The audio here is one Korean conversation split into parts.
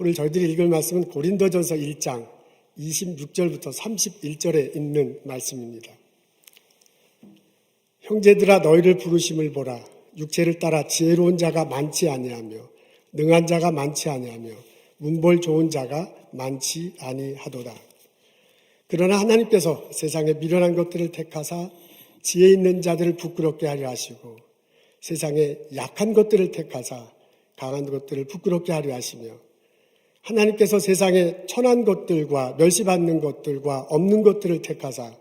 오늘 저희들이 읽을 말씀은 고린도전서 1장 26절부터 31절에 있는 말씀입니다. 형제들아 너희를 부르심을 보라. 육체를 따라 지혜로운 자가 많지 아니하며 능한 자가 많지 아니하며 문벌 좋은 자가 많지 아니하도다. 그러나 하나님께서 세상에 미련한 것들을 택하사 지혜 있는 자들을 부끄럽게 하려 하시고 세상에 약한 것들을 택하사 강한 것들을 부끄럽게 하려 하시며 하나님께서 세상에 천한 것들과 멸시받는 것들과 없는 것들을 택하사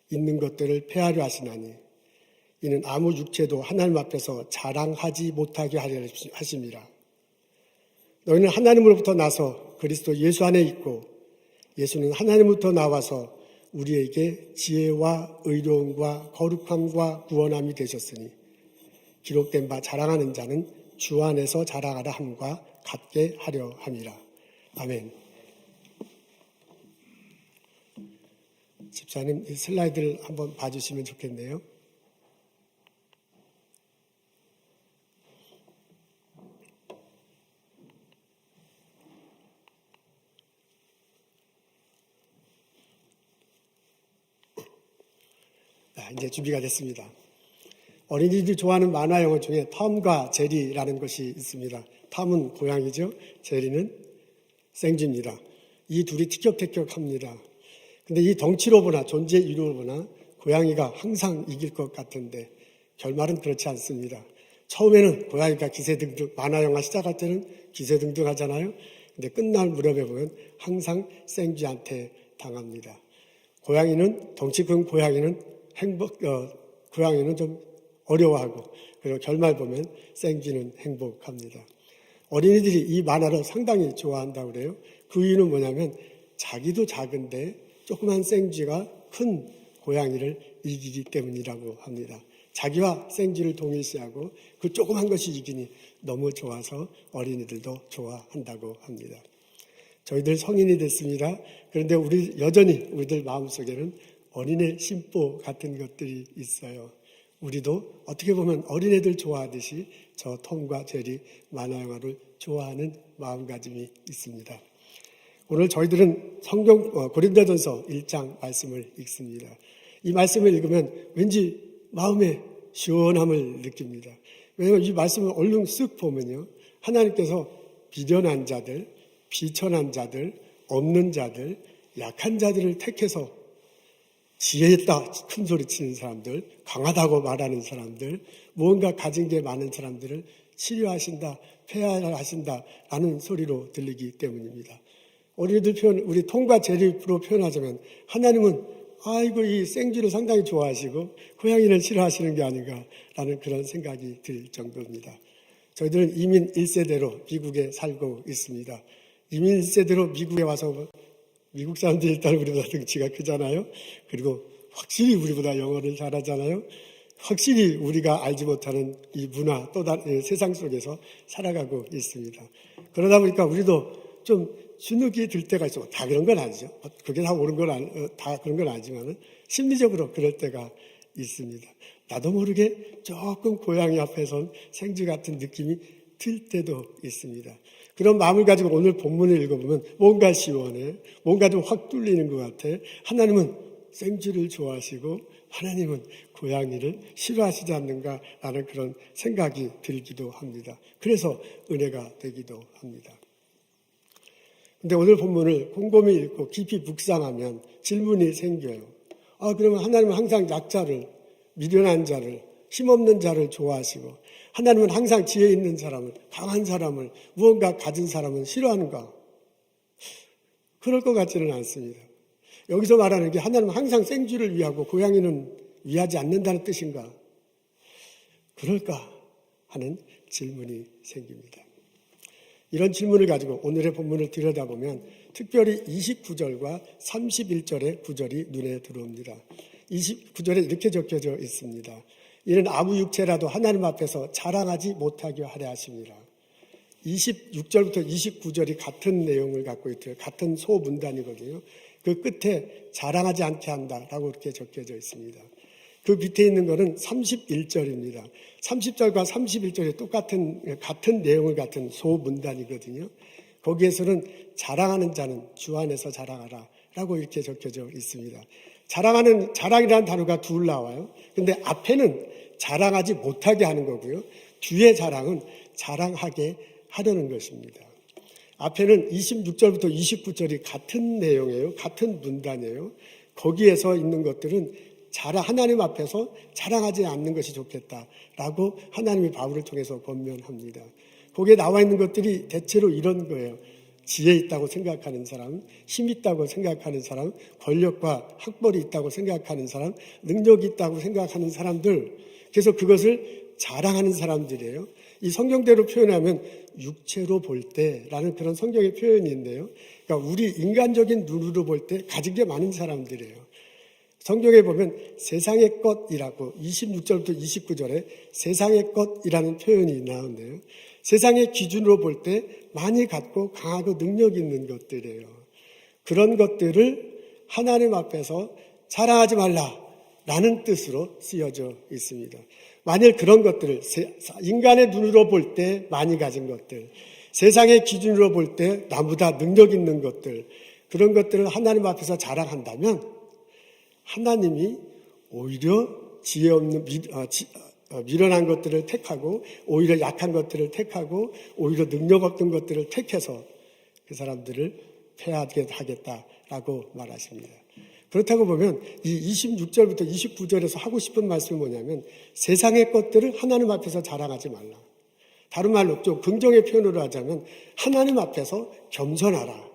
있는 것들을 폐하려 하시나니 이는 아무 육체도 하나님 앞에서 자랑하지 못하게 하려 하심이라. 너희는 하나님으로부터 나서 그리스도 예수 안에 있고 예수는 하나님으로부터 나와서 우리에게 지혜와 의로움과 거룩함과 구원함이 되셨으니 기록된 바 자랑하는 자는 주 안에서 자랑하라 함과 같게 하려 함이라. 아멘. 집사님 이 슬라이드를 한번 봐주시면 좋겠네요. 이제 준비가 됐습니다. 어린이들이 좋아하는 만화 영화 중에 톰과 제리라는 것이 있습니다. 톰은 고양이죠. 제리는 생쥐입니다. 이 둘이 티격태격합니다. 근데 이 덩치로 보나 존재 이유로 보나 고양이가 항상 이길 것 같은데 결말은 그렇지 않습니다. 처음에는 고양이가 기세등등, 만화 영화 시작할 때는 기세등등 하잖아요. 근데 끝날 무렵에 보면 항상 생쥐한테 당합니다. 고양이는 덩치 큰 고양이는 고양이는 좀 어려워하고 그리고 결말 보면 생쥐는 행복합니다. 어린이들이 이 만화를 상당히 좋아한다고 그래요. 그 이유는 뭐냐면 자기도 작은데 조그만 생쥐가 큰 고양이를 이기기 때문이라고 합니다. 자기와 생쥐를 동일시하고 그 조그만 것이 이기니 너무 좋아서 어린이들도 좋아한다고 합니다. 저희들 성인이 됐습니다. 그런데 여전히 우리들 마음속에는 어린애 심보 같은 것들이 있어요. 우리도 어떻게 보면 어린애들 좋아하듯이 저 톰과 제리 만화 영화를 좋아하는 마음가짐이 있습니다. 오늘 저희들은 성경 고린도전서 1장 말씀을 읽습니다. 이 말씀을 읽으면 왠지 마음에 시원함을 느낍니다. 왜냐하면 이 말씀을 얼른 쓱 보면요. 하나님께서 비련한 자들, 비천한 자들, 없는 자들, 약한 자들을 택해서 지혜 있다 큰 소리 치는 사람들, 강하다고 말하는 사람들, 무언가 가진 게 많은 사람들을 치료하신다, 폐하하신다라는 소리로 들리기 때문입니다. 어린이들 표현, 우리 톰과 제리로 표현하자면 하나님은 아이고 이 생쥐를 상당히 좋아하시고 고양이를 싫어하시는 게 아닌가라는 그런 생각이 들 정도입니다. 저희들은 이민 1세대로 미국에 살고 있습니다. 이민 1세대로 미국에 와서 미국 사람들이 일단 우리보다 덩치가 크잖아요. 그리고 확실히 우리보다 영어를 잘하잖아요. 확실히 우리가 알지 못하는 이 문화, 또 다른 세상 속에서 살아가고 있습니다. 그러다 보니까 우리도 좀 주눅이 들 때가 있어. 다 그런 건 아니죠. 그게 다 옳은 건 다 그런 건 아니지만 심리적으로 그럴 때가 있습니다. 나도 모르게 조금 고양이 앞에 선 생쥐 같은 느낌이 들 때도 있습니다. 그런 마음을 가지고 오늘 본문을 읽어보면 뭔가 시원해, 뭔가 좀 확 뚫리는 것 같아. 하나님은 생쥐를 좋아하시고 하나님은 고양이를 싫어하시지 않는가라는 그런 생각이 들기도 합니다. 그래서 은혜가 되기도 합니다. 근데 오늘 본문을 곰곰이 읽고 깊이 묵상하면 질문이 생겨요. 그러면 하나님은 항상 약자를, 미련한 자를, 힘없는 자를 좋아하시고 하나님은 항상 지혜 있는 사람을, 강한 사람을, 무언가 가진 사람을 싫어하는가? 그럴 것 같지는 않습니다. 여기서 말하는 게 하나님은 항상 생쥐를 위하고 고양이는 위하지 않는다는 뜻인가? 그럴까? 하는 질문이 생깁니다. 이런 질문을 가지고 오늘의 본문을 들여다보면 특별히 29절과 31절의 구절이 눈에 들어옵니다. 29절에 이렇게 적혀져 있습니다. 이는 아무 육체라도 하나님 앞에서 자랑하지 못하게 하려 하십니다. 26절부터 29절이 같은 내용을 갖고 있어요. 같은 소문단이거든요. 그 끝에 자랑하지 않게 한다라고 이렇게 적혀져 있습니다. 그 밑에 있는 것은 31절입니다. 30절과 31절이 같은 내용을 갖은 소문단이거든요. 거기에서는 자랑하는 자는 주 안에서 자랑하라 라고 이렇게 적혀져 있습니다. 자랑이라는 단어가 둘 나와요. 근데 앞에는 자랑하지 못하게 하는 거고요. 뒤에 자랑은 자랑하게 하려는 것입니다. 앞에는 26절부터 29절이 같은 내용이에요. 같은 문단이에요. 거기에서 있는 것들은 하나님 앞에서 자랑하지 않는 것이 좋겠다라고 하나님이 바울을 통해서 권면합니다. 거기에 나와 있는 것들이 대체로 이런 거예요. 지혜 있다고 생각하는 사람, 힘 있다고 생각하는 사람, 권력과 학벌이 있다고 생각하는 사람, 능력이 있다고 생각하는 사람들, 그래서 그것을 자랑하는 사람들이에요. 이 성경대로 표현하면 육체로 볼 때라는 그런 성경의 표현이 있는데요. 그러니까 우리 인간적인 눈으로 볼 때 가진 게 많은 사람들이에요. 성경에 보면 세상의 것이라고 26절부터 29절에 세상의 것이라는 표현이 나오는데요. 세상의 기준으로 볼 때 많이 갖고 강하고 능력 있는 것들이에요. 그런 것들을 하나님 앞에서 자랑하지 말라라는 뜻으로 쓰여져 있습니다. 만일 그런 것들을 인간의 눈으로 볼 때 많이 가진 것들, 세상의 기준으로 볼 때 나보다 능력 있는 것들, 그런 것들을 하나님 앞에서 자랑한다면 하나님이 오히려 지혜 없는 미련한 것들을 택하고 오히려 약한 것들을 택하고 오히려 능력 없던 것들을 택해서 그 사람들을 패하게 하겠다라고 말하십니다. 그렇다고 보면 이 26절부터 29절에서 하고 싶은 말씀은 뭐냐면 세상의 것들을 하나님 앞에서 자랑하지 말라. 다른 말로 좀 긍정의 표현으로 하자면 하나님 앞에서 겸손하라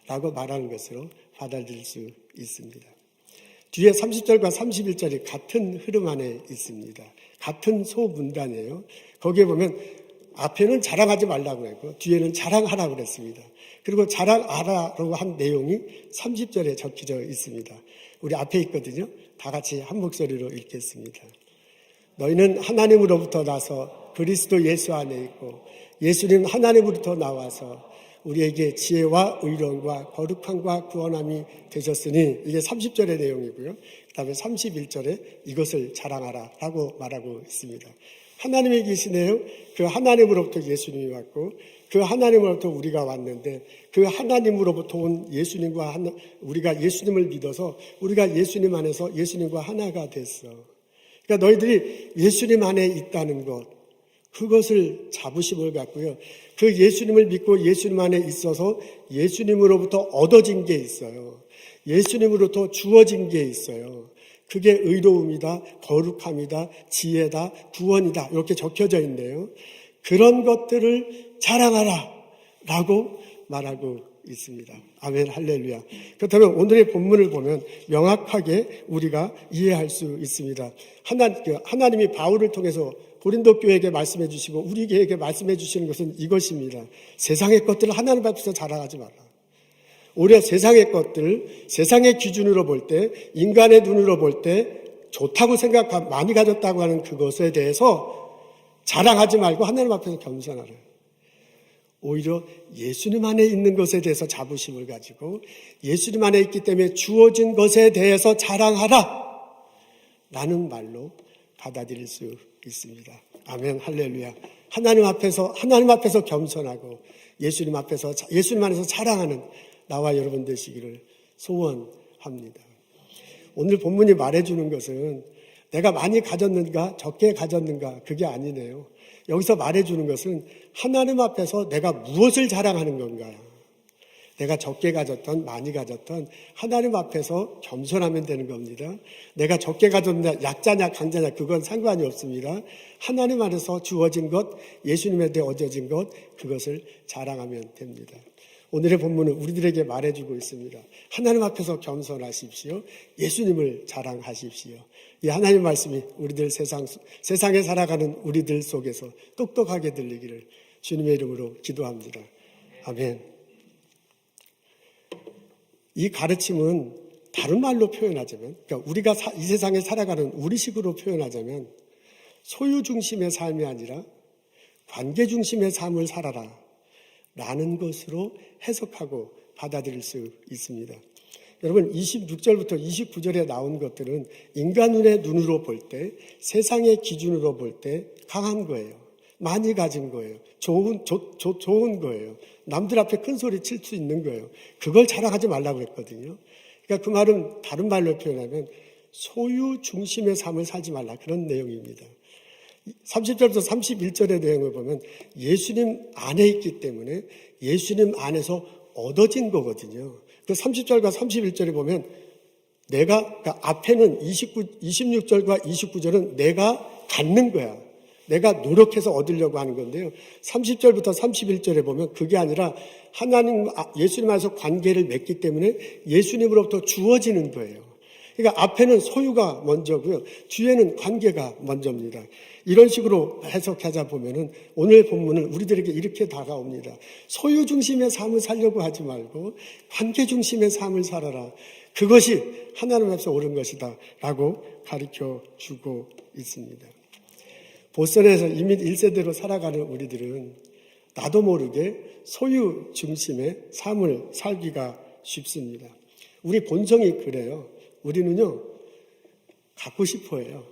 라고 말하는 것으로 받아들일 수 있습니다. 뒤에 30절과 31절이 같은 흐름 안에 있습니다. 같은 소문단이에요. 거기에 보면 앞에는 자랑하지 말라고 했고 뒤에는 자랑하라고 그랬습니다. 그리고 자랑하라고 한 내용이 30절에 적혀져 있습니다. 우리 앞에 있거든요. 다 같이 한 목소리로 읽겠습니다. 너희는 하나님으로부터 나서 그리스도 예수 안에 있고 예수님 하나님으로부터 나와서 우리에게 지혜와 의로움과 거룩함과 구원함이 되셨으니 이게 30절의 내용이고요. 그 다음에 31절에 이것을 자랑하라 라고 말하고 있습니다. 하나님이 계시네요. 그 하나님으로부터 예수님이 왔고 그 하나님으로부터 우리가 왔는데 그 하나님으로부터 온 예수님과 우리가 예수님을 믿어서 우리가 예수님 안에서 예수님과 하나가 됐어. 그러니까 너희들이 예수님 안에 있다는 것, 그것을 자부심을 갖고요. 그 예수님을 믿고 예수님 안에 있어서 예수님으로부터 얻어진 게 있어요. 예수님으로부터 주어진 게 있어요. 그게 의로움이다, 거룩함이다, 지혜다, 구원이다 이렇게 적혀져 있네요. 그런 것들을 자랑하라 라고 말하고 있습니다. 아멘, 할렐루야. 그렇다면 오늘의 본문을 보면 명확하게 우리가 이해할 수 있습니다. 하나님이 바울을 통해서 고린도 교회에게 말씀해 주시고 우리에게 말씀해 주시는 것은 이것입니다. 세상의 것들을 하나님 앞에서 자랑하지 마라. 오히려 세상의 것들, 세상의 기준으로 볼 때, 인간의 눈으로 볼 때 좋다고 많이 가졌다고 하는 그것에 대해서 자랑하지 말고 하나님 앞에서 겸손하라. 오히려 예수님 안에 있는 것에 대해서 자부심을 가지고 예수님 안에 있기 때문에 주어진 것에 대해서 자랑하라 라는 말로 받아들일 수 있습니다. 아멘, 할렐루야. 하나님 앞에서 겸손하고 예수님 안에서 자랑하는 나와 여러분 되시기를 소원합니다. 오늘 본문이 말해주는 것은 내가 많이 가졌는가 적게 가졌는가 그게 아니네요. 여기서 말해주는 것은 하나님 앞에서 내가 무엇을 자랑하는 건가. 내가 적게 가졌던 많이 가졌던 하나님 앞에서 겸손하면 되는 겁니다. 내가 적게 가졌냐 약자냐 강자냐 그건 상관이 없습니다. 하나님 안에서 주어진 것, 예수님에 대해 얻어진 것 그것을 자랑하면 됩니다. 오늘의 본문은 우리들에게 말해주고 있습니다. 하나님 앞에서 겸손하십시오. 예수님을 자랑하십시오. 이 하나님 말씀이 우리들 세상에 살아가는 우리들 속에서 똑똑하게 들리기를 주님의 이름으로 기도합니다. 아멘. 이 가르침은 다른 말로 표현하자면, 그러니까 우리가 이 세상에 살아가는 우리식으로 표현하자면 소유 중심의 삶이 아니라 관계 중심의 삶을 살아라 라는 것으로 해석하고 받아들일 수 있습니다. 여러분 26절부터 29절에 나온 것들은 인간 눈으로 볼 때, 세상의 기준으로 볼 때 강한 거예요. 많이 가진 거예요. 좋은 거예요. 남들 앞에 큰 소리 칠 수 있는 거예요. 그걸 자랑하지 말라고 했거든요. 그러니까 그 말은 다른 말로 표현하면 소유 중심의 삶을 살지 말라, 그런 내용입니다. 30절부터 31절의 내용을 보면 예수님 안에 있기 때문에 예수님 안에서 얻어진 거거든요. 그 30절과 31절에 보면 그러니까 앞에는 26절과 29절은 내가 갖는 거야. 내가 노력해서 얻으려고 하는 건데요. 30절부터 31절에 보면 그게 아니라 예수님 안에서 관계를 맺기 때문에 예수님으로부터 주어지는 거예요. 그러니까 앞에는 소유가 먼저고요. 뒤에는 관계가 먼저입니다. 이런 식으로 해석하자 보면은 오늘 본문은 우리들에게 이렇게 다가옵니다. 소유 중심의 삶을 살려고 하지 말고 관계 중심의 삶을 살아라. 그것이 하나님 앞에서 옳은 것이다 라고 가르쳐 주고 있습니다. 보스턴에서 이미 1세대로 살아가는 우리들은 나도 모르게 소유 중심의 삶을 살기가 쉽습니다. 우리 본성이 그래요. 우리는요, 갖고 싶어 해요.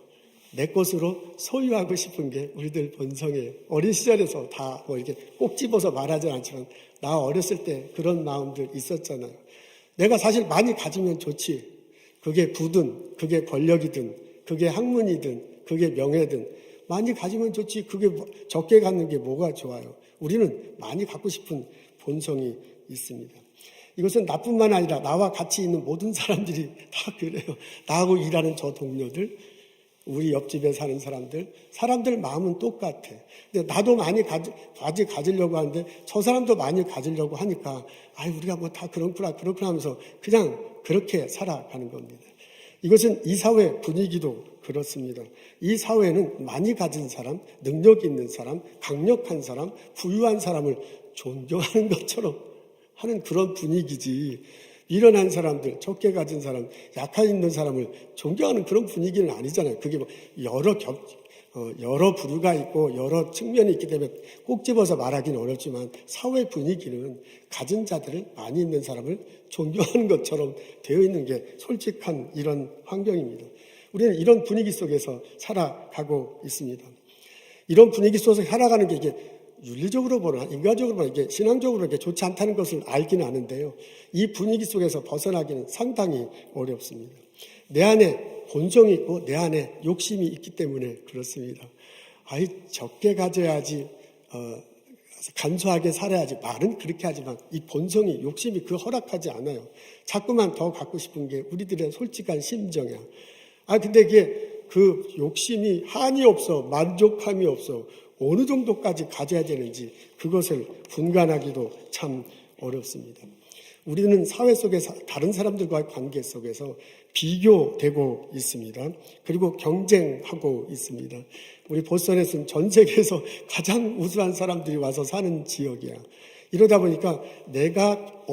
내 것으로 소유하고 싶은 게 우리들 본성이에요. 어린 시절에서 다 이렇게 꼭 집어서 말하지 않지만 나 어렸을 때 그런 마음들 있었잖아요. 내가 사실 많이 가지면 좋지. 그게 부든, 그게 권력이든, 그게 학문이든, 그게 명예든 많이 가지면 좋지. 그게 적게 갖는 게 뭐가 좋아요. 우리는 많이 갖고 싶은 본성이 있습니다. 이것은 나뿐만 아니라 나와 같이 있는 모든 사람들이 다 그래요. 나하고 일하는 저 동료들, 우리 옆집에 사는 사람들 마음은 똑같아. 근데 나도 많이 가지려고 하는데 저 사람도 많이 가지려고 하니까 우리가 뭐 다 그렇구나 하면서 그냥 그렇게 살아가는 겁니다. 이것은 이 사회 분위기도 그렇습니다. 이 사회는 많이 가진 사람, 능력 있는 사람, 강력한 사람, 부유한 사람을 존경하는 것처럼 하는 그런 분위기지, 미련한 사람들, 적게 가진 사람, 약한 있는 사람을 존경하는 그런 분위기는 아니잖아요. 그게 뭐 여러 부류가 있고 여러 측면이 있기 때문에 꼭 집어서 말하기는 어렵지만 사회 분위기는 가진 자들을, 많이 있는 사람을 존경하는 것처럼 되어 있는 게 솔직한 이런 환경입니다. 우리는 이런 분위기 속에서 살아가고 있습니다. 이런 분위기 속에서 살아가는 게 이게 윤리적으로 보나 인간적으로 보나 이게 신앙적으로 이게 좋지 않다는 것을 알기는 아는데요. 이 분위기 속에서 벗어나기는 상당히 어렵습니다. 내 안에 본성이 있고 내 안에 욕심이 있기 때문에 그렇습니다. 적게 가져야지, 간소하게 살아야지. 말은 그렇게 하지만 이 본성이, 욕심이 그 허락하지 않아요. 자꾸만 더 갖고 싶은 게 우리들의 솔직한 심정이야. 근데 이게 그 욕심이 한이 없어, 만족함이 없어. 어느 정도까지 가져야 되는지 그것을 분간하기도 참 어렵습니다. 우리는 사회 속에서 다른 사람들과의 관계 속에서 비교되고 있습니다. 그리고 경쟁하고 있습니다. 우리 보스턴에서는 전 세계에서 가장 우수한 사람들이 와서 사는 지역이야. 이러다 보니까 내가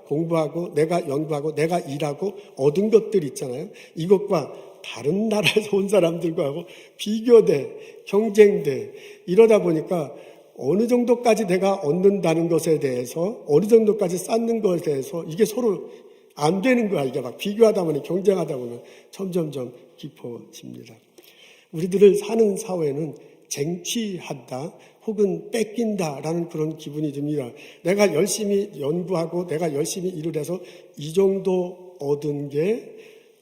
공부하고 내가 연구하고 내가 일하고 얻은 것들 있잖아요. 이것과 다른 나라에서 온 사람들과 하고 비교돼, 경쟁돼. 이러다 보니까 어느 정도까지 내가 얻는다는 것에 대해서, 어느 정도까지 쌓는 것에 대해서 이게 서로 안 되는 거야. 이게 막 비교하다 보니, 경쟁하다 보면 점점점 깊어집니다. 우리들을 사는 사회는 쟁취한다 혹은 뺏긴다라는 그런 기분이 듭니다. 내가 열심히 연구하고 내가 열심히 일을 해서 이 정도 얻은 게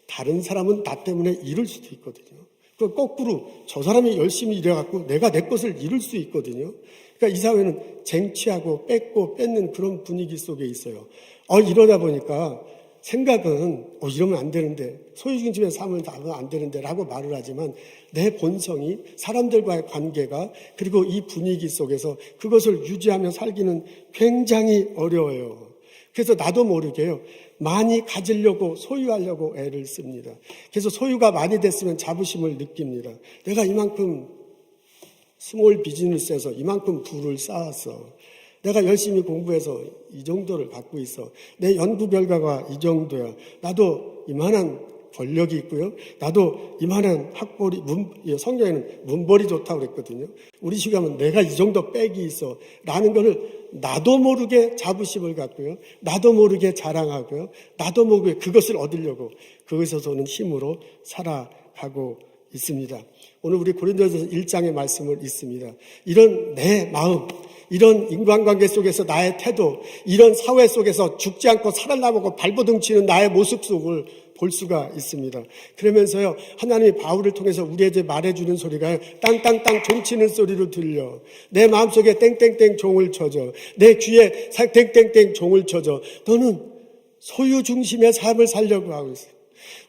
다른 사람은 나 때문에 잃을 수도 있거든요. 그 거꾸로 저 사람이 열심히 일해갖고 내가 내 것을 잃을 수 있거든요. 그러니까 이 사회는 쟁취하고 뺏고 뺏는 그런 분위기 속에 있어요. 이러다 보니까 생각은 이러면 안 되는데, 소유중심의 삶을 하면 안 되는데 라고 말을 하지만 내 본성이, 사람들과의 관계가, 그리고 이 분위기 속에서 그것을 유지하며 살기는 굉장히 어려워요. 그래서 나도 모르게요, 많이 가지려고, 소유하려고 애를 씁니다. 그래서 소유가 많이 됐으면 자부심을 느낍니다. 내가 이만큼 스몰 비즈니스에서 이만큼 부를 쌓았어. 내가 열심히 공부해서 이 정도를 갖고 있어. 내 연구 결과가 이 정도야. 나도 이만한 권력이 있고요. 나도 이만한 학벌이, 성경에는 문벌이 좋다고 그랬거든요. 우리 식으로 하면 내가 이 정도 빽이 있어. 라는 거를 나도 모르게 자부심을 갖고요. 나도 모르게 자랑하고요. 나도 모르게 그것을 얻으려고 그것에서 오는 힘으로 살아가고 있습니다. 오늘 우리 고린도전서 1장의 말씀을 읽습니다. 이런 내 마음, 이런 인간관계 속에서 나의 태도, 이런 사회 속에서 죽지 않고 살아남고 발버둥 치는 나의 모습 속을 볼 수가 있습니다. 그러면서요, 하나님이 바울을 통해서 우리에게 말해주는 소리가 땅땅땅 종치는 소리로 들려. 내 마음속에 땡땡땡 종을 쳐줘. 내 귀에 땡땡땡 종을 쳐줘. 너는 소유 중심의 삶을 살려고 하고 있어요.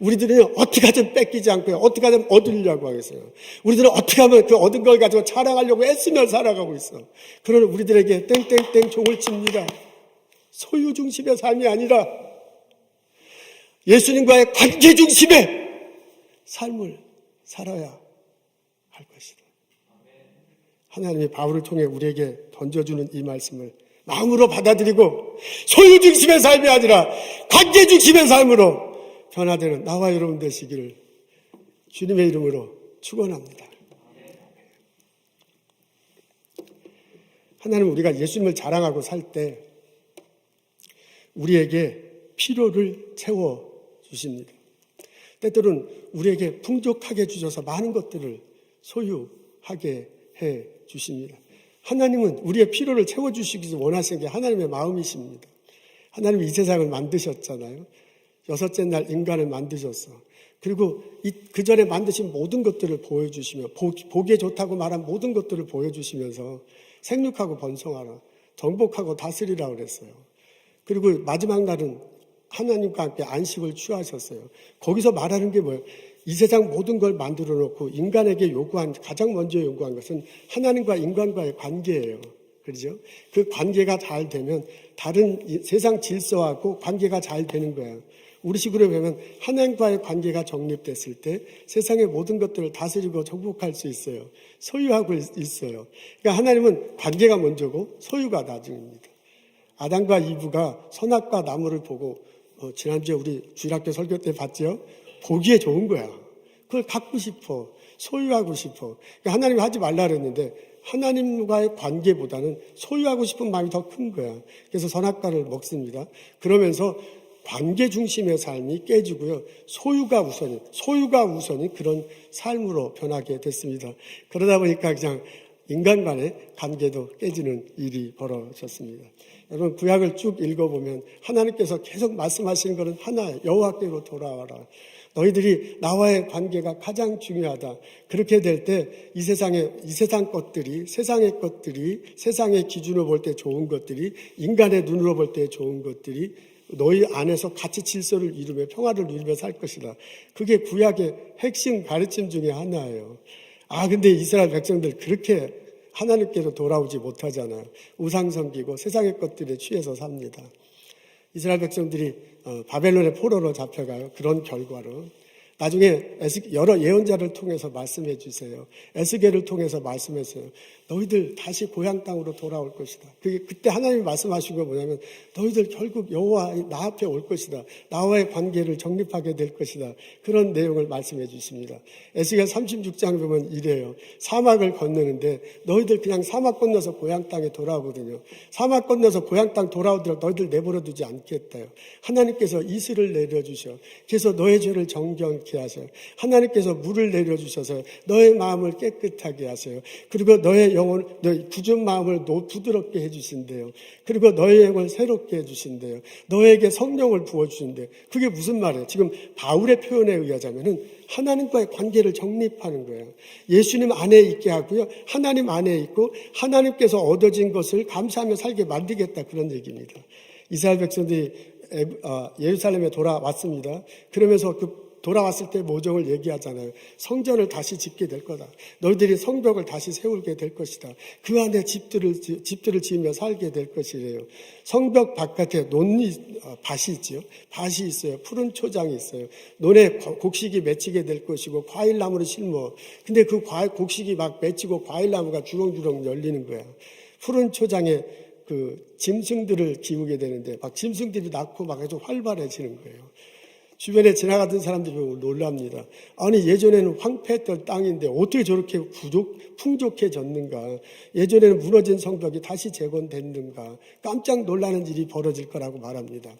우리들은 어떻게 하든 뺏기지 않고요. 어떻게 하든 얻으려고 하겠어요. 우리들은 어떻게 하면 그 얻은 걸 가지고 자랑하려고 애쓰며 살아가고 있어. 그러나 우리들에게 땡땡땡 종을 칩니다. 소유 중심의 삶이 아니라 예수님과의 관계 중심의 삶을 살아야 할 것이다. 하나님이 바울을 통해 우리에게 던져주는 이 말씀을 마음으로 받아들이고 소유 중심의 삶이 아니라 관계 중심의 삶으로 변화되는 나와 여러분 되시기를 주님의 이름으로 축원합니다. 하나님은 우리가 예수님을 자랑하고 살 때 우리에게 필요를 채워주십니다. 때때로는 우리에게 풍족하게 주셔서 많은 것들을 소유하게 해주십니다. 하나님은 우리의 필요를 채워주시기 원하시는 게 하나님의 마음이십니다. 하나님이 이 세상을 만드셨잖아요. 6째 날 인간을 만드셨어. 그리고 그 전에 만드신 모든 것들을 보여주시며 보기에 좋다고 말한 모든 것들을 보여주시면서 생육하고 번성하라, 정복하고 다스리라 그랬어요. 그리고 마지막 날은 하나님과 함께 안식을 취하셨어요. 거기서 말하는 게 뭐예요? 이 세상 모든 걸 만들어 놓고 인간에게 가장 먼저 요구한 것은 하나님과 인간과의 관계예요. 그렇죠? 그 관계가 잘 되면 다른 세상 질서하고 관계가 잘 되는 거예요. 우리식으로 보면 하나님과의 관계가 정립됐을 때 세상의 모든 것들을 다스리고 정복할 수 있어요. 소유하고 있어요. 그러니까 하나님은 관계가 먼저고 소유가 나중입니다. 아담과 이브가 선악과 나무를 보고 지난주에 우리 주일학교 설교 때 봤죠? 보기에 좋은 거야. 그걸 갖고 싶어. 소유하고 싶어. 그러니까 하나님이 하지 말라 그랬는데 하나님과의 관계보다는 소유하고 싶은 마음이 더 큰 거야. 그래서 선악과를 먹습니다. 그러면서 관계 중심의 삶이 깨지고요. 소유가 우선인 그런 삶으로 변하게 됐습니다. 그러다 보니까 그냥 인간 간의 관계도 깨지는 일이 벌어졌습니다. 여러분 구약을 쭉 읽어보면 하나님께서 계속 말씀하시는 것은 하나예요. 여호와께로 돌아와라. 너희들이 나와의 관계가 가장 중요하다. 그렇게 될 때 이 세상 것들이, 세상의 것들이, 세상의 기준으로 볼 때 좋은 것들이, 인간의 눈으로 볼 때 좋은 것들이 너희 안에서 같이 질서를 이루며 평화를 누리며 살 것이다. 그게 구약의 핵심 가르침 중에 하나예요. 근데 이스라엘 백성들 그렇게 하나님께로 돌아오지 못하잖아요. 우상 섬기고 세상의 것들에 취해서 삽니다. 이스라엘 백성들이 바벨론의 포로로 잡혀가요. 그런 결과로 나중에 여러 예언자를 통해서 말씀해 주세요. 에스겔을 통해서 말씀했어요. 너희들 다시 고향 땅으로 돌아올 것이다. 그때 하나님이 말씀하신 거 뭐냐면 너희들 결국 여호와 나 앞에 올 것이다. 나와의 관계를 정립하게 될 것이다. 그런 내용을 말씀해 주십니다. 에스겔 36장 보면 이래요. 사막을 건너는데 너희들 그냥 사막 건너서 고향 땅에 돌아오거든요. 사막 건너서 고향 땅 돌아오도록 너희들 내버려 두지 않겠다요. 하나님께서 이슬을 내려주셔. 그래서 너의 죄를 정결케 하세요. 하나님께서 물을 내려주셔서 너의 마음을 깨끗하게 하세요. 그리고 너의 영혼, 너의 굳은 마음을 부드럽게 해주신대요. 그리고 너의 영을 새롭게 해주신대요. 너에게 성령을 부어주신대요. 그게 무슨 말이에요? 지금 바울의 표현에 의하자면은 하나님과의 관계를 정립하는 거예요. 예수님 안에 있게 하고요. 하나님 안에 있고 하나님께서 얻어진 것을 감사하며 살게 만들겠다. 그런 얘기입니다. 이스라엘 백성들이 예루살렘에 돌아왔습니다. 그러면서 돌아왔을 때 모종을 얘기하잖아요. 성전을 다시 짓게 될 거다. 너희들이 성벽을 다시 세우게 될 것이다. 그 안에 집들을 지으며 살게 될 것이래요. 성벽 바깥에 밭이 있지요. 밭이 있어요. 푸른 초장이 있어요. 논에 곡식이 맺히게 될 것이고 과일나무를 심어. 근데 그 곡식이 막 맺히고 과일나무가 주렁주렁 열리는 거야. 푸른 초장에 그 짐승들을 기우게 되는데 막 짐승들이 낳고 막 아주 활발해지는 거예요. 주변에 지나가던 사람들이 보면 놀랍니다. 아니 예전에는 황폐했던 땅인데 어떻게 저렇게 풍족해졌는가. 예전에는 무너진 성벽이 다시 재건됐는가. 깜짝 놀라는 일이 벌어질 거라고 말합니다.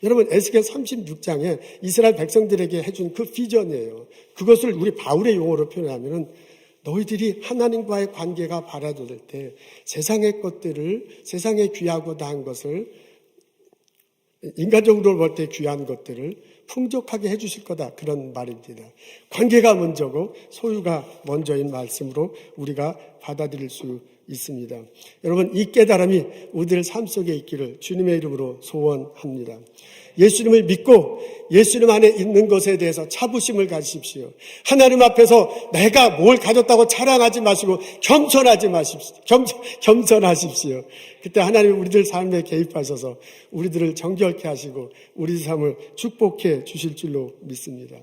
여러분 에스겔 36장에 이스라엘 백성들에게 해준 그 비전이에요. 그것을 우리 바울의 용어로 표현하면 너희들이 하나님과의 관계가 바라질 때 세상의 것들을, 세상에 귀하고 다한 것을, 인간적으로 볼 때 귀한 것들을 풍족하게 해주실 거다. 그런 말입니다. 관계가 먼저고 소유가 먼저인 말씀으로 우리가 받아들일 수 있습니다. 여러분 이 깨달음이 우리들 삶 속에 있기를 주님의 이름으로 소원합니다. 예수님을 믿고 예수님 안에 있는 것에 대해서 자부심을 가지십시오. 하나님 앞에서 내가 뭘 가졌다고 자랑하지 마시고 겸손하지 마십시오. 겸손하십시오. 그때 하나님 우리들 삶에 개입하셔서 우리들을 정결케 하시고 우리 삶을 축복해 주실 줄로 믿습니다.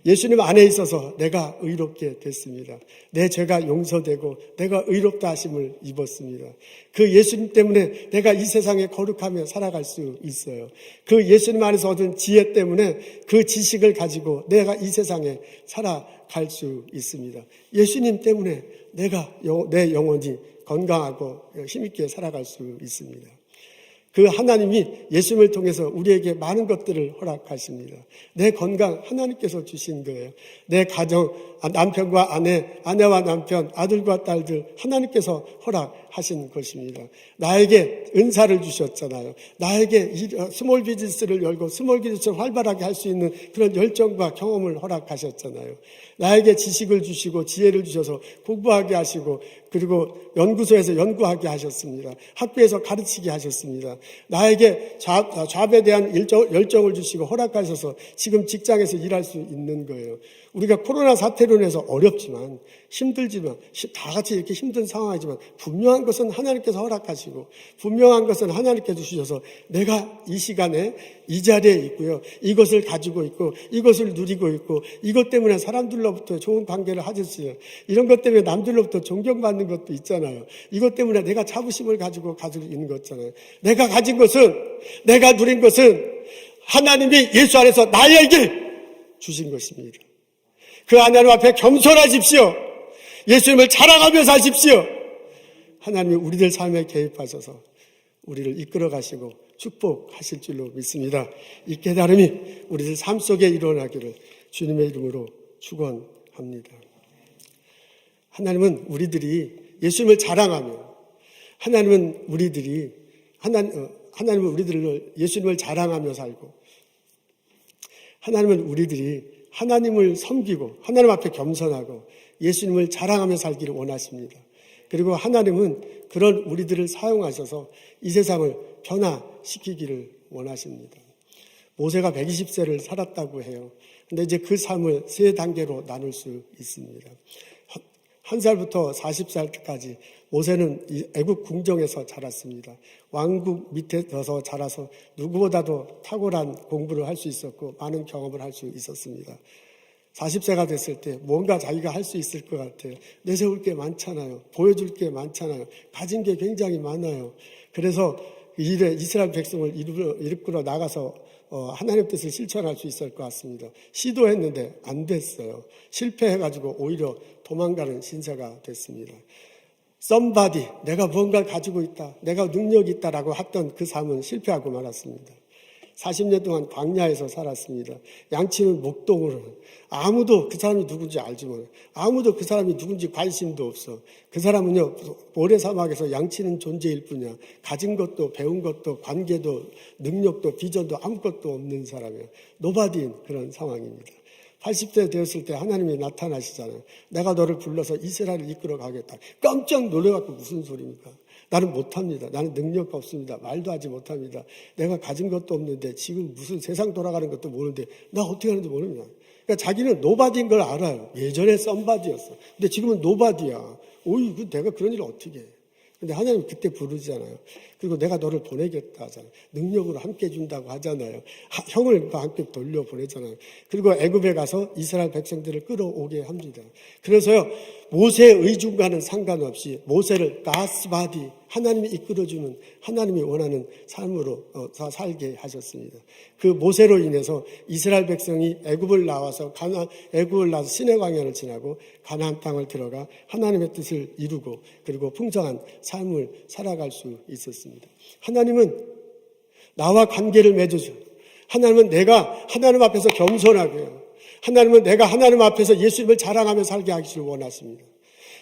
예수님 안에 있어서 내가 의롭게 됐습니다. 내 죄가 용서되고 내가 의롭다 하심을 입었습니다. 그 예수님 때문에 내가 이 세상에 거룩하며 살아갈 수 있어요. 그 예수님 안에서 얻은 지혜 때문에 그 지식을 가지고 내가 이 세상에 살아갈 수 있습니다. 예수님 때문에 내가 내 영혼이 건강하고 힘있게 살아갈 수 있습니다. 그 하나님이 예수님을 통해서 우리에게 많은 것들을 허락하십니다. 내 건강 하나님께서 주신 거예요. 내 가정, 남편과 아내와 남편, 아들과 딸들 하나님께서 허락하신 것입니다. 나에게 은사를 주셨잖아요. 나에게 스몰 비즈니스를 열고 스몰 비즈니스를 활발하게 할 수 있는 그런 열정과 경험을 허락하셨잖아요. 나에게 지식을 주시고 지혜를 주셔서 공부하게 하시고 그리고 연구소에서 연구하게 하셨습니다. 학교에서 가르치게 하셨습니다. 나에게 잡에 대한 열정을 주시고 허락하셔서 지금 직장에서 일할 수 있는 거예요. 우리가 코로나 사태로 인해서 어렵지만 힘들지만 다 같이 이렇게 힘든 상황이지만 분명한 것은 하나님께서 허락하시고 분명한 것은 하나님께서 주셔서 내가 이 시간에 이 자리에 있고요. 이것을 가지고 있고 이것을 누리고 있고 이것 때문에 사람들로부터 좋은 관계를 하셨어요. 이런 것 때문에 남들로부터 존경받는 것도 있잖아요. 이것 때문에 내가 자부심을 가지고 있는 거 있잖아요. 내가 가진 것은 내가 누린 것은 하나님이 예수 안에서 나에게 주신 것입니다. 그 하나님 앞에 겸손하십시오. 예수님을 자랑하며 사십시오. 하나님이 우리들 삶에 개입하셔서 우리를 이끌어 가시고 축복하실 줄로 믿습니다. 이 깨달음이 우리들 삶 속에 일어나기를 주님의 이름으로 축원합니다. 하나님은 우리들이 예수님을 자랑하며 하나님은 우리들을 예수님을 자랑하며 살고 하나님은 우리들이 하나님을 섬기고 하나님 앞에 겸손하고 예수님을 자랑하며 살기를 원하십니다. 그리고 하나님은 그런 우리들을 사용하셔서 이 세상을 변화시키기를 원하십니다. 모세가 120세를 살았다고 해요. 근데 이제 그 삶을 세 단계로 나눌 수 있습니다. 1살부터 40살까지 모세는 애굽 궁정에서 자랐습니다. 왕국 밑에 서서 자라서 누구보다도 탁월한 공부를 할 수 있었고 많은 경험을 할 수 있었습니다. 40세가 됐을 때 뭔가 자기가 할 수 있을 것 같아요. 내세울 게 많잖아요. 보여줄 게 많잖아요. 가진 게 굉장히 많아요. 그래서 이스라엘 백성을 이끌어 나가서 하나님의 뜻을 실천할 수 있을 것 같습니다. 시도했는데 안 됐어요. 실패해가지고 오히려 도망가는 신세가 됐습니다. somebody, 내가 뭔가 가지고 있다, 내가 능력이 있다라고 했던 그 삶은 실패하고 말았습니다. 40년 동안 광야에서 살았습니다. 양치는 목동으로 아무도 그 사람이 누군지 알지만 아무도 그 사람이 누군지 관심도 없어. 그 사람은요 모래사막에서 양치는 존재일 뿐이야. 가진 것도 배운 것도 관계도 능력도 비전도 아무것도 없는 사람이에요. 노바디인 그런 상황입니다. 80세 되었을 때 하나님이 나타나시잖아요. 내가 너를 불러서 이스라엘을 이끌어 가겠다. 깜짝 놀래갖고 무슨 소리입니까? 나는 못합니다. 나는 능력 없습니다. 말도 하지 못합니다. 내가 가진 것도 없는데 지금 무슨 세상 돌아가는 것도 모르는데 나 어떻게 하는지 모릅니다. 그러니까 자기는 노바디인 걸 알아요. 예전에 썸바디였어. 근데 지금은 노바디야. 오이, 내가 그런 일을 어떻게 해. 근데 하나님 그때 부르잖아요. 그리고 내가 너를 보내겠다 하잖아요. 능력으로 함께 준다고 하잖아요. 형을 함께 돌려보내잖아요. 그리고 애굽에 가서 이스라엘 백성들을 끌어오게 합니다. 그래서요 모세의 의중과는 상관없이 모세를 가스바디 하나님이 이끌어주는, 하나님이 원하는 삶으로 살게 하셨습니다. 그 모세로 인해서 이스라엘 백성이 애굽을 나와서 시내 광야를 지나고 가나안 땅을 들어가 하나님의 뜻을 이루고 그리고 풍성한 삶을 살아갈 수 있었습니다. 하나님은 나와 관계를 맺어줘. 하나님은 내가 하나님 앞에서 겸손하고요. 하나님은 내가 하나님 앞에서 예수님을 자랑하며 살게 하기를 원하십니다.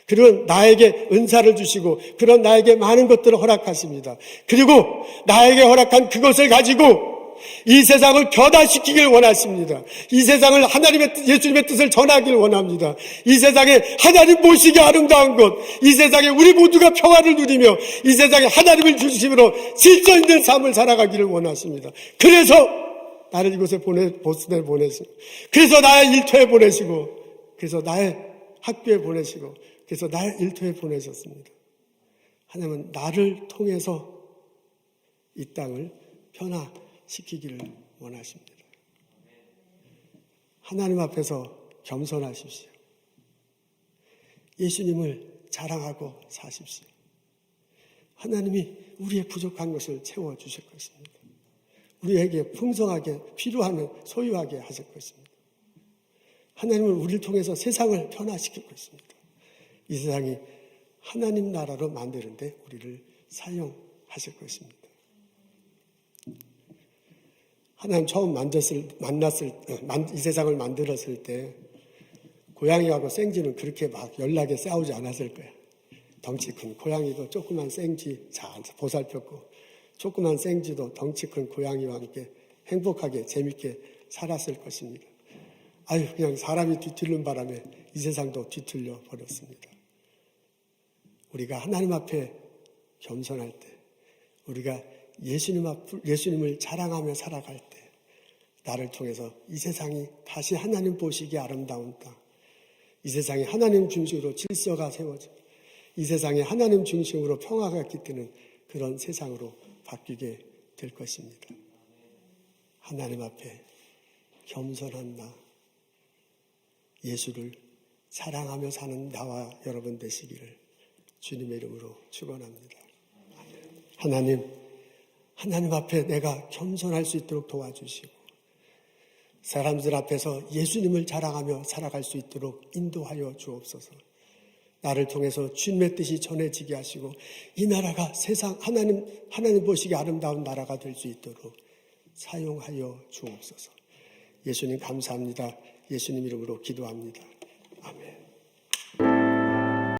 그런 나에게 은사를 주시고 그런 나에게 많은 것들을 허락하십니다. 그리고 나에게 허락한 그것을 가지고 이 세상을 변화시키길 원하십니다. 이 세상을 예수님의 뜻을 전하길 원합니다. 이 세상에 하나님 보시기 아름다운 것, 이 세상에 우리 모두가 평화를 누리며 이 세상에 하나님을 중심으로 질서 있는 삶을 살아가기를 원하십니다. 그래서 나를 이곳에 보스턴에 보내시고, 그래서 나의 일터에 보내시고, 그래서 나의 학교에 보내시고, 그래서 나의 일터에 보내셨습니다. 하나님은 나를 통해서 이 땅을 변화시키기를 원하십니다. 하나님 앞에서 겸손하십시오. 예수님을 자랑하고 사십시오. 하나님이 우리의 부족한 것을 채워주실 것입니다. 우리에게 풍성하게 필요하면 소유하게 하실 것입니다. 하나님은 우리를 통해서 세상을 변화시킬 것입니다. 이 세상이 하나님 나라로 만드는데 우리를 사용하실 것입니다. 하나님 처음 이 세상을 만들었을 때 고양이하고 생쥐는 그렇게 막 연락에 싸우지 않았을 거야. 덩치 큰 고양이도 조그만 생쥐 잘 보살폈고 조그만 생쥐도 덩치 큰 고양이와 함께 행복하게 재밌게 살았을 것입니다. 그냥 사람이 뒤틀는 바람에 이 세상도 뒤틀려 버렸습니다. 우리가 하나님 앞에 겸손할 때, 우리가 예수님을 자랑하며 살아갈 때, 나를 통해서 이 세상이 다시 하나님 보시기에 아름다운 땅, 이 세상에 하나님 중심으로 질서가 세워져, 이 세상에 하나님 중심으로 평화가 깃드는 그런 세상으로 바뀌게 될 것입니다. 하나님 앞에 겸손한 나, 예수를 사랑하며 사는 나와 여러분 되시기를 주님의 이름으로 축원합니다. 하나님 앞에 내가 겸손할 수 있도록 도와주시고 사람들 앞에서 예수님을 자랑하며 살아갈 수 있도록 인도하여 주옵소서. 나를 통해서 주님의 뜻이 전해지게 하시고 이 나라가 세상 하나님 보시기에 아름다운 나라가 될 수 있도록 사용하여 주옵소서. 예수님 감사합니다. 예수님 이름으로 기도합니다. 아멘.